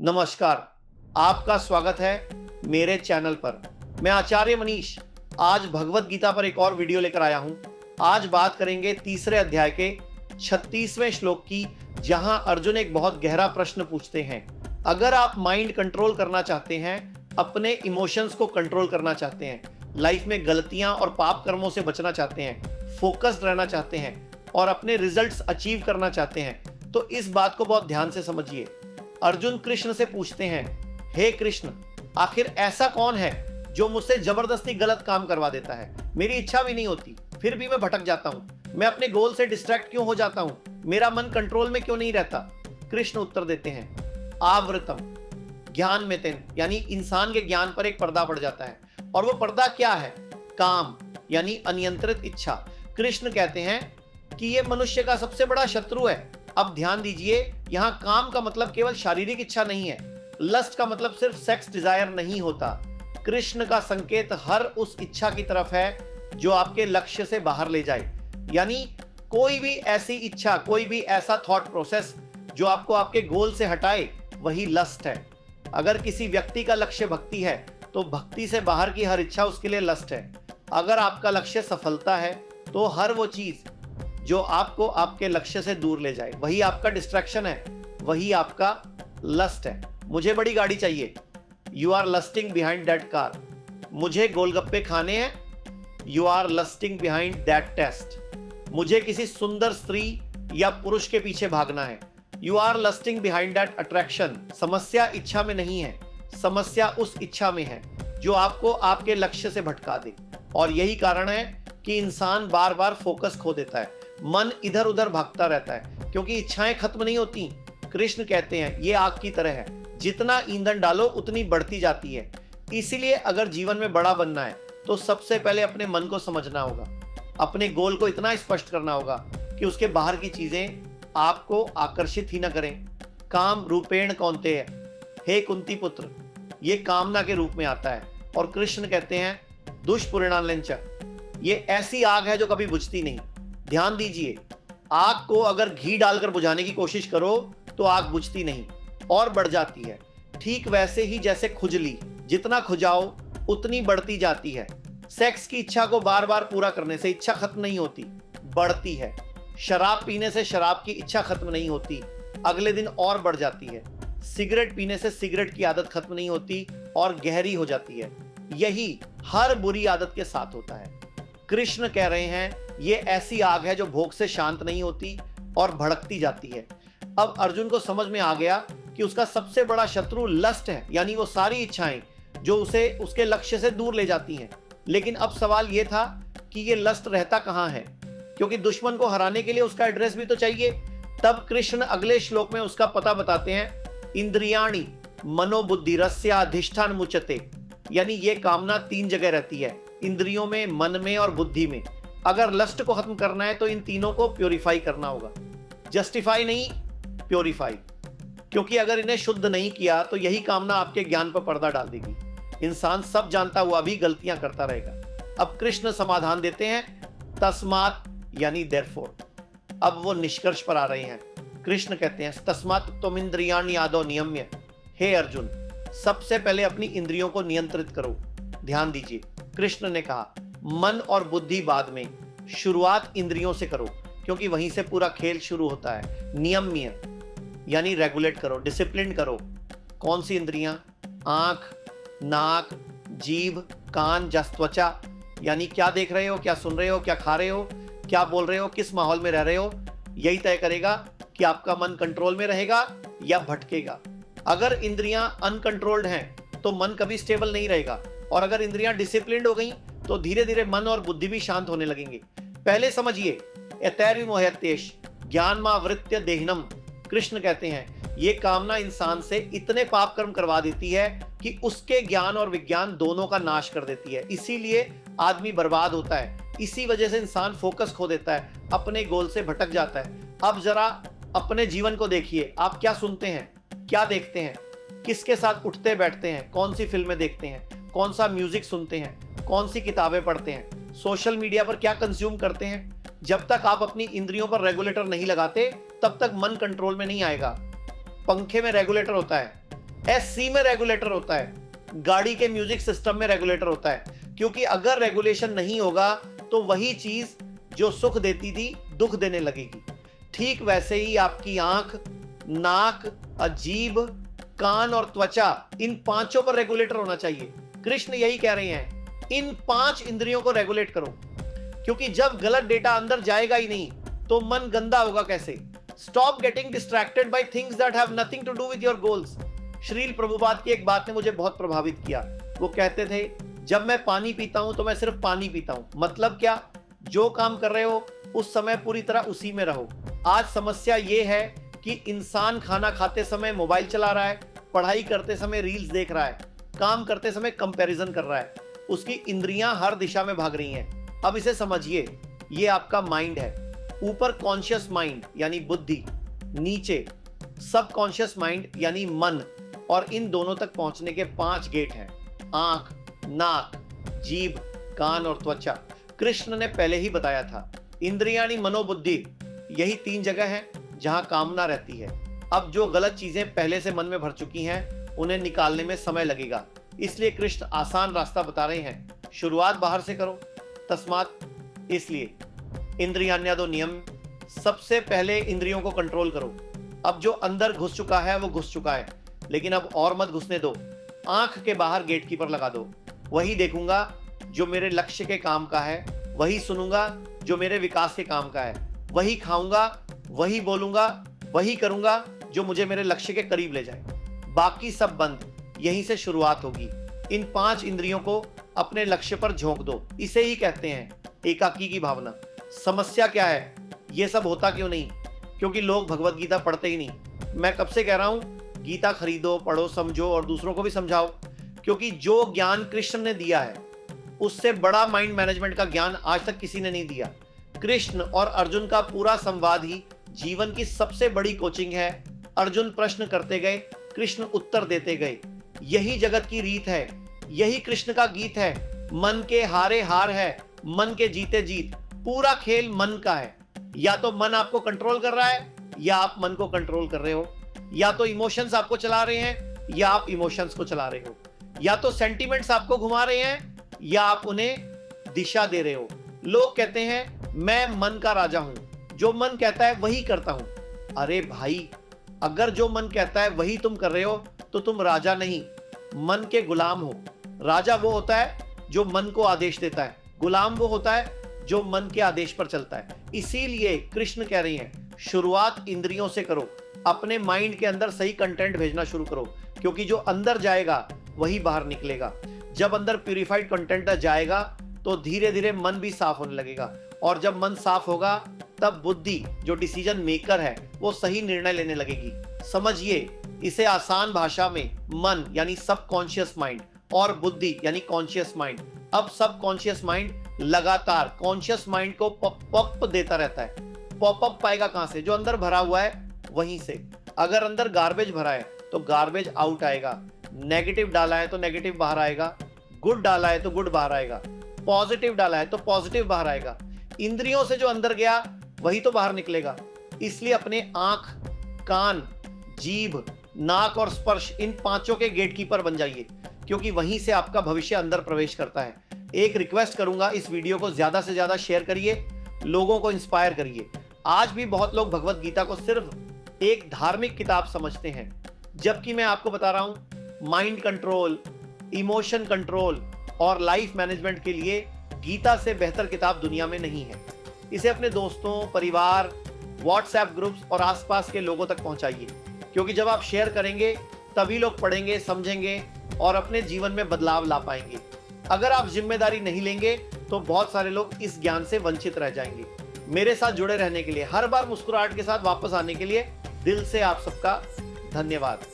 नमस्कार, आपका स्वागत है मेरे चैनल पर। मैं आचार्य मनीष आज भगवत गीता पर एक और वीडियो लेकर आया हूं। आज बात करेंगे तीसरे अध्याय के 36वें श्लोक की, जहां अर्जुन एक बहुत गहरा प्रश्न पूछते हैं। अगर आप माइंड कंट्रोल करना चाहते हैं, अपने इमोशंस को कंट्रोल करना चाहते हैं, लाइफ में गलतियां और पाप कर्मों से बचना चाहते हैं, फोकस्ड रहना चाहते हैं और अपने रिजल्ट्स अचीव करना चाहते हैं, तो इस बात को बहुत ध्यान से समझिए। अर्जुन कृष्ण से पूछते हैं, हे कृष्ण, आखिर ऐसा कौन है जो मुझसे जबरदस्ती गलत काम करवा देता है? मेरी इच्छा भी नहीं होती, फिर भी मैं भटक जाता हूं। मैं अपने गोल से डिस्ट्रैक्ट क्यों हो जाता हूं? मेरा मन कंट्रोल में क्यों नहीं रहता? कृष्ण उत्तर देते हैं, आवृतम ज्ञान में तेन, यानी इंसान के ज्ञान पर एक पर्दा पड़ जाता है। और वो पर्दा क्या है? काम, यानी अनियंत्रित इच्छा। कृष्ण कहते हैं कि यह मनुष्य का सबसे बड़ा शत्रु है। अब ध्यान दीजिए, यहां काम का मतलब केवल शारीरिक इच्छा नहीं है। लस्ट का मतलब सिर्फ सेक्स डिजायर नहीं होता। कृष्ण का संकेत हर उस इच्छा की तरफ है जो आपके लक्ष्य से बाहर ले जाए। यानी कोई भी ऐसी इच्छा, कोई भी ऐसा थॉट प्रोसेस जो आपको आपके गोल से हटाए, वही लस्ट है। अगर किसी व्यक्ति का लक्ष्य भक्ति है, तो भक्ति से बाहर की हर इच्छा उसके लिए लस्ट है। अगर आपका लक्ष्य सफलता है, तो हर वो चीज जो आपको आपके लक्ष्य से दूर ले जाए, वही आपका डिस्ट्रैक्शन है, वही आपका लस्ट है। मुझे बड़ी गाड़ी चाहिए, you are lusting behind that car. मुझे गोलगप्पे खाने हैं, you are lusting behind that taste. मुझे किसी सुंदर स्त्री या पुरुष के पीछे भागना है, you are lusting behind that attraction. समस्या इच्छा में नहीं है, समस्या उस इच्छा में है जो आपको आपके लक्ष्य से भटका दे। और यही कारण है कि इंसान बार बार फोकस खो देता है, मन इधर उधर भागता रहता है, क्योंकि इच्छाएं खत्म नहीं होती। कृष्ण कहते हैं ये आग की तरह है, जितना ईंधन डालो उतनी बढ़ती जाती है। इसीलिए अगर जीवन में बड़ा बनना है, तो सबसे पहले अपने मन को समझना होगा, अपने गोल को इतना स्पष्ट करना होगा कि उसके बाहर की चीजें आपको आकर्षित ही न करें। काम रूपेण कौनते है, हे कुंती पुत्र, ये कामना के रूप में आता है। और कृष्ण कहते हैं दुष्परिणालंच, ये ऐसी आग है जो कभी बुझती नहीं। ध्यान दीजिए, आग को अगर घी डालकर बुझाने की कोशिश करो तो आग बुझती नहीं और बढ़ जाती है। ठीक वैसे ही जैसे खुजली, जितना खुजाओ उतनी बढ़ती जाती है। सेक्स की इच्छा को बार बार पूरा करने से इच्छा खत्म नहीं होती, बढ़ती है। शराब पीने से शराब की इच्छा खत्म नहीं होती, अगले दिन और बढ़ जाती है। सिगरेट पीने से सिगरेट की आदत खत्म नहीं होती और गहरी हो जाती है। यही हर बुरी आदत के साथ होता है। कृष्ण कह रहे हैं ये ऐसी आग है जो भोग से शांत नहीं होती और भड़कती जाती है। अब अर्जुन को समझ में आ गया कि उसका सबसे बड़ा शत्रु लस्ट है, यानी वो सारी इच्छाएं जो उसे उसके लक्ष्य से दूर ले जाती हैं। लेकिन अब सवाल ये था कि ये लस्ट रहता कहाँ है, क्योंकि दुश्मन को हराने के लिए उसका एड्रेस भी तो चाहिए। तब कृष्ण अगले श्लोक में उसका पता बताते हैं, इंद्रियाणि मनोबुद्धिरस्याधिष्ठान मुच्यते, यानी ये कामना 3 जगह रहती है, इंद्रियों में, मन में और बुद्धि में। अगर लस्ट को खत्म करना है तो इन तीनों को प्योरीफाई करना होगा, जस्टिफाई नहीं, प्योरीफाई। क्योंकि अगर इन्हें शुद्ध नहीं किया तो यही कामना आपके ज्ञान पर पर्दा डाल देगी। इंसान सब जानता हुआ भी गलतियां करता रहेगा। अब कृष्ण समाधान देते हैं, तस्मात यानी देयरफॉर। अब वो निष्कर्ष पर आ रहे हैं। कृष्ण कहते हैं, तस्मात त्वमिन्द्रियाणि आदौ नियम्य। हे अर्जुन, सबसे पहले अपनी इंद्रियों को नियंत्रित करो। ध्यान दीजिए, कृष्ण ने कहा मन और बुद्धि बाद में, शुरुआत इंद्रियों से करो, क्योंकि वहीं से पूरा खेल शुरू होता है। नियम्य यानी रेगुलेट करो, डिसिप्लिन करो। कौन सी इंद्रियां? आंख, नाक, जीभ, कान, जस, त्वचा, यानी क्या देख रहे हो, क्या सुन रहे हो, क्या खा रहे हो, क्या बोल रहे हो, किस माहौल में रह रहे हो। यही तय करेगा कि आपका मन कंट्रोल में रहेगा या भटकेगा। अगर इंद्रियां अनकंट्रोल्ड हैं तो मन कभी स्टेबल नहीं रहेगा, और अगर इंद्रियां डिसिप्लिन्ड हो गई तो धीरे धीरे मन और बुद्धि भी शांत होने लगेंगे। पहले समझिए, एतैर्विमोह्यतेष ज्ञानमावृत्य देहिनम। कृष्ण कहते हैं ये कामना इंसान से इतने पाप कर्म करवा देती है कि उसके ज्ञान और विज्ञान दोनों का नाश कर देती है। इसीलिए आदमी बर्बाद होता है, इसी वजह से इंसान फोकस खो देता है, अपने गोल से भटक जाता है। अब जरा अपने जीवन को देखिए, आप क्या सुनते हैं, क्या देखते हैं, किसके साथ उठते बैठते हैं, कौन सी फिल्में देखते हैं, कौन सा म्यूजिक सुनते हैं, कौन सी किताबें पढ़ते हैं, सोशल मीडिया पर क्या कंज्यूम करते हैं। जब तक आप अपनी इंद्रियों पर रेगुलेटर नहीं लगाते, तब तक मन कंट्रोल में नहीं आएगा। पंखे में रेगुलेटर होता है, SC में रेगुलेटर होता है, गाड़ी के म्यूजिक सिस्टम में रेगुलेटर होता है, क्योंकि अगर रेगुलेशन नहीं होगा तो वही चीज जो सुख देती थी दुख देने लगेगी। ठीक वैसे ही आपकी आंख, नाक, जीभ, कान और त्वचा, इन पांचों पर रेगुलेटर होना चाहिए। कृष्ण यही कह रहे हैं, इन 5 इंद्रियों को रेगुलेट करो, क्योंकि जब गलत डेटा अंदर जाएगा ही नहीं तो मन गंदा होगा कैसे। Stop getting distracted by things that have nothing to do with your goals. Srila Prabhupada की एक बात ने मुझे बहुत प्रभावित किया। वो कहते थे, जब मैं पानी पीता हूं तो मैं सिर्फ पानी पीता हूं। मतलब क्या? जो काम कर रहे हो उस समय पूरी तरह उसी में रहो। आज समस्या ये है कि इंसान खाना खाते समय मोबाइल चला रहा है, पढ़ाई करते समय रील्स देख रहा है, काम करते समय कंपैरिजन कर रहा है, उसकी इंद्रियां हर दिशा में भाग रही हैं। अब इसे समझिए, ये आपका माइंड है। ऊपर कॉन्शियस माइंड यानी बुद्धि, नीचे सबकॉन्शियस माइंड यानी मन, और इन दोनों तक पहुंचने के 5 गेट हैं: आंख, नाक, जीभ, कान और त्वचा। कृष्ण ने पहले ही बताया था, इंद्रियां यानी मनोबुद्धि, यही 3 जगह है जहां कामना रहती है। अब जो गलत चीजें पहले से मन में भर चुकी हैं उन्हें निकालने में समय लगेगा, इसलिए कृष्ण आसान रास्ता बता रहे हैं। शुरुआत बाहर से करो। तस्मात, इसलिए इंद्रियाण्यादो नियम, सबसे पहले इंद्रियों को कंट्रोल करो। अब जो अंदर घुस चुका है वो घुस चुका है, लेकिन अब और मत घुसने दो। आंख के बाहर गेटकीपर लगा दो। वही देखूंगा जो मेरे लक्ष्य के काम का है, वही सुनूंगा जो मेरे विकास के काम का है, वही खाऊंगा, वही बोलूंगा, वही करूंगा जो मुझे मेरे लक्ष्य के करीब ले जाए। बाकी सब बंद। यहीं से शुरुआत होगी। इन 5 इंद्रियों को अपने लक्ष्य पर झोंक दो। इसे ही कहते हैं एकाकी की भावना। समस्या क्या है? ये सब होता क्यों नहीं? क्योंकि लोग भगवत गीता पढ़ते ही नहीं। मैं कब से कह रहा हूं, गीता खरीदो, पढ़ो, समझो और दूसरों को भी समझाओ, क्योंकि जो ज्ञान कृष्ण ने दिया है उससे बड़ा माइंड मैनेजमेंट का ज्ञान आज तक किसी ने नहीं दिया। कृष्ण और अर्जुन का पूरा संवाद ही जीवन की सबसे बड़ी कोचिंग है। अर्जुन प्रश्न करते गए, कृष्ण उत्तर देते गए। यही जगत की रीत है, यही कृष्ण का गीत है। मन के हारे हार है, मन के जीते जीत। पूरा खेल मन का है। या तो मन आपको कंट्रोल कर रहा है या आप मन को कंट्रोल कर रहे हो। या तो इमोशंस आपको चला रहे हैं या आप इमोशंस को चला रहे हो। या तो सेंटिमेंट्स आपको घुमा रहे हैं या आप उन्हें दिशा दे रहे हो। लोग कहते हैं मैं मन का राजा हूं, जो मन कहता है वही करता हूं। अरे भाई, अगर जो मन कहता है वही तुम कर रहे हो तो तुम राजा नहीं, मन के गुलाम हो। राजा वो होता है जो मन को आदेश देता है, गुलाम वो होता है जो मन के आदेश पर चलता है। इसीलिए कृष्ण कह रही हैं, शुरुआत इंद्रियों से करो। अपने माइंड के अंदर सही कंटेंट भेजना शुरू करो, क्योंकि जो अंदर जाएगा वही बाहर निकलेगा। जब अंदर प्यूरिफाइड कंटेंट जाएगा तो धीरे धीरे मन भी साफ होने लगेगा, और जब मन साफ होगा तब बुद्धि जो डिसीजन मेकर है वो सही निर्णय लेने लगेगी। समझिए इसे आसान भाषा में, मन यानी सबकॉन्शियस माइंड और बुद्धि यानी कॉन्शियस माइंड। अब सबकॉन्शियस माइंड लगातार कॉन्शियस माइंड को पॉपअप देता रहता है। पॉपअप पाएगा कहां से? जो अंदर भरा हुआ है वहीं से। अगर अंदर गार्बेज भरा है तो गार्बेज आउट आएगा, नेगेटिव डाला है तो नेगेटिव बाहर आएगा, गुड डाला है तो गुड बाहर आएगा, पॉजिटिव डाला है तो पॉजिटिव बाहर आएगा। इंद्रियों से जो अंदर गया वही तो बाहर निकलेगा। इसलिए अपने आंख, कान, जीभ, नाक और स्पर्श, इन 5 के गेटकीपर बन जाइए, क्योंकि वहीं से आपका भविष्य अंदर प्रवेश करता है। एक रिक्वेस्ट करूंगा, इस वीडियो को ज्यादा से ज्यादा शेयर करिए, लोगों को इंस्पायर करिए। आज भी बहुत लोग भगवत गीता को सिर्फ एक धार्मिक किताब समझते हैं, जबकि मैं आपको बता रहा हूं माइंड कंट्रोल, इमोशन कंट्रोल और लाइफ मैनेजमेंट के लिए गीता से बेहतर किताब दुनिया में नहीं है। इसे अपने दोस्तों, परिवार, व्हाट्सएप ग्रुप्स और आसपास के लोगों तक पहुंचाइए, क्योंकि जब आप शेयर करेंगे तभी लोग पढ़ेंगे, समझेंगे और अपने जीवन में बदलाव ला पाएंगे। अगर आप जिम्मेदारी नहीं लेंगे तो बहुत सारे लोग इस ज्ञान से वंचित रह जाएंगे। मेरे साथ जुड़े रहने के लिए, हर बार मुस्कुराहट के साथ वापस आने के लिए दिल से आप सबका धन्यवाद।